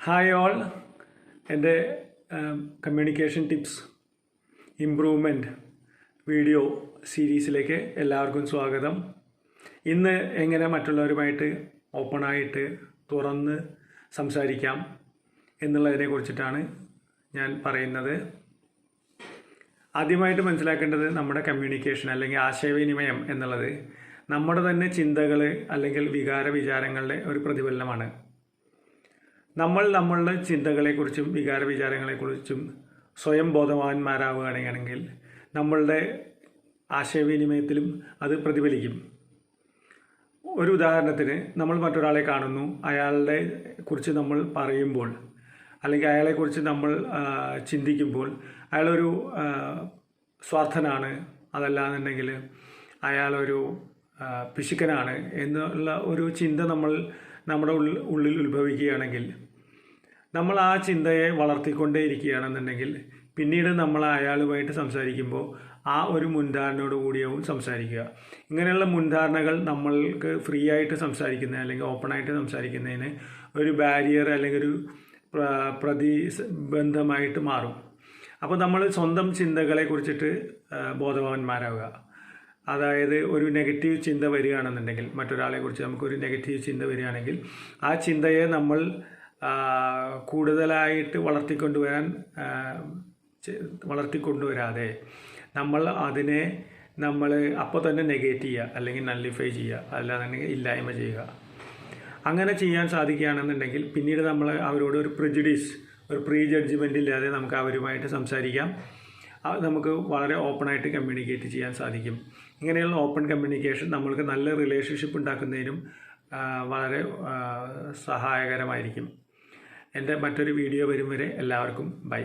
Hi all, എൻ്റെ communication tips improvement video സീരീസിലേക്ക് എല്ലാവർക്കും സ്വാഗതം. ഇന്ന് എങ്ങനെ മറ്റുള്ളവരുമായിട്ട് ഓപ്പണായിട്ട് തുറന്ന് സംസാരിക്കാം എന്നുള്ളതിനെ കുറിച്ചിട്ടാണ് ഞാൻ പറയുന്നത്. ആദ്യമായിട്ട് മനസ്സിലാക്കേണ്ടത് നമ്മുടെ കമ്മ്യൂണിക്കേഷൻ അല്ലെങ്കിൽ ആശയവിനിമയം എന്നുള്ളത് നമ്മുടെ തന്നെ ചിന്തകൾ അല്ലെങ്കിൽ വിചാരങ്ങളുടെ ഒരു പ്രതിഫലനമാണ്. നമ്മൾ നമ്മളുടെ ചിന്തകളെക്കുറിച്ചും വിചാരങ്ങളെക്കുറിച്ചും സ്വയം ബോധവാന്മാരാവുകയാണെങ്കിൽ നമ്മളുടെ ആശയവിനിമയത്തിലും അത് പ്രതിഫലിക്കും. ഒരു ഉദാഹരണത്തിന്, നമ്മൾ മറ്റൊരാളെ കാണുന്നു, അയാളുടെ കുറിച്ച് നമ്മൾ പറയുമ്പോൾ അല്ലെങ്കിൽ അയാളെക്കുറിച്ച് നമ്മൾ ചിന്തിക്കുമ്പോൾ അയാളൊരു സ്വാർത്ഥനാണ്, അതല്ലാന്നുണ്ടെങ്കിൽ അയാളൊരു പിശുക്കനാണ് എന്നുള്ള ഒരു ചിന്ത നമ്മുടെ ഉള്ളിൽ ഉത്ഭവിക്കുകയാണെങ്കിൽ, നമ്മൾ ആ ചിന്തയെ വളർത്തിക്കൊണ്ടേയിരിക്കുകയാണെന്നുണ്ടെങ്കിൽ പിന്നീട് നമ്മൾ അയാളുമായിട്ട് സംസാരിക്കുമ്പോൾ ആ ഒരു മുൻധാരണയോട് കൂടിയാവും സംസാരിക്കുക. ഇങ്ങനെയുള്ള മുൻധാരണകൾ നമ്മൾക്ക് ഫ്രീ ആയിട്ട് സംസാരിക്കുന്ന അല്ലെങ്കിൽ ഓപ്പണായിട്ട് സംസാരിക്കുന്നതിന് ഒരു ബാരിയർ അല്ലെങ്കിൽ ഒരു പ്രതിബന്ധമായിട്ട് മാറും. അപ്പോൾ നമ്മൾ സ്വന്തം ചിന്തകളെ കുറിച്ചിട്ട് ബോധവാന്മാരാവുക. അതായത് ഒരു നെഗറ്റീവ് ചിന്ത വരികയാണെന്നുണ്ടെങ്കിൽ, മറ്റൊരാളെ കുറിച്ച് നമുക്കൊരു നെഗറ്റീവ് ചിന്ത വരികയാണെങ്കിൽ ആ ചിന്തയെ നമ്മൾ കൂടുതലായിട്ട് വളർത്തിക്കൊണ്ടുവരാതെ അതിനെ നമ്മൾ അപ്പോൾ തന്നെ നെഗേറ്റ് ചെയ്യുക അല്ലെങ്കിൽ നള്ളിഫൈ ചെയ്യുക, അല്ലാന്നുണ്ടെങ്കിൽ ഇല്ലായ്മ ചെയ്യുക. അങ്ങനെ ചെയ്യാൻ സാധിക്കുകയാണെന്നുണ്ടെങ്കിൽ പിന്നീട് നമ്മൾ അവരോട് ഒരു പ്രീ ജഡ്ജ്മെൻ്റ് ഇല്ലാതെ നമുക്ക് അവരുമായിട്ട് സംസാരിക്കാം. നമുക്ക് വളരെ ഓപ്പണായിട്ട് കമ്മ്യൂണിക്കേറ്റ് ചെയ്യാൻ സാധിക്കും. ഇങ്ങനെയുള്ള ഓപ്പൺ കമ്മ്യൂണിക്കേഷൻ നമ്മൾക്ക് നല്ല റിലേഷൻഷിപ്പ് ഉണ്ടാക്കുന്നതിനും വളരെ സഹായകരമായിരിക്കും. എൻ്റെ മറ്റൊരു വീഡിയോ വരും വരെ എല്ലാവർക്കും ബൈ.